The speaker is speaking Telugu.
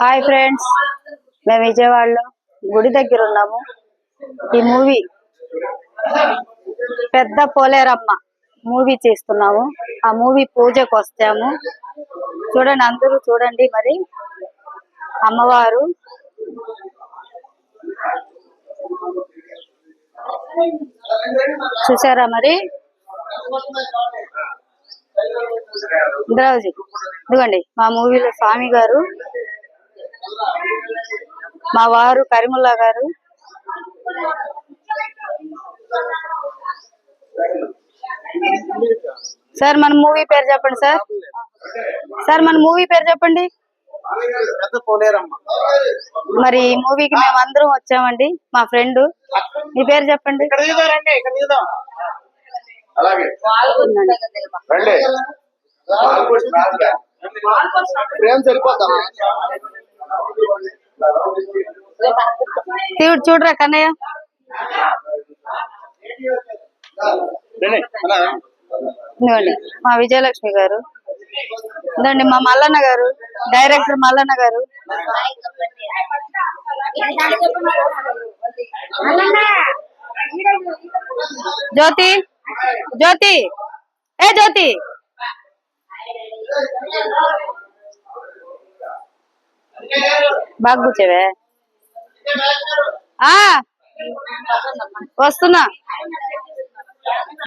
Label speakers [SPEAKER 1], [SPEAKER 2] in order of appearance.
[SPEAKER 1] హాయ్ ఫ్రెండ్స్, మేము విజయవాడలో గుడి దగ్గర ఉన్నాము. ఈ మూవీ పెద్ద పోలేరమ్మ మూవీ చేస్తున్నాము. ఆ మూవీ పూజకు వస్తాము. చూడండి, అందరూ చూడండి. మరి అమ్మవారు చూసారా? మరి ఇంద్రావజీ ఇదిగోండి, మా మూవీలో స్వామి గారు, మా వారు కరీముల్లా గారు. సార్ మన మూవీ పేరు చెప్పండి. సార్ మన మూవీ పేరు చెప్పండి. మరి ఈ మూవీకి మేము అందరం వచ్చామండి. మా ఫ్రెండ్, మీ పేరు చెప్పండి. చూడరా కన్నయ్య. ఇదిగోండి మా విజయలక్ష్మి గారు. ఇదండి మా మల్లన్న గారు, డైరెక్టర్ మల్లన్న గారు. జ్యోతి జ్యోతి జ్యోతి బాగా కూర్చోవే. వస్తున్నా.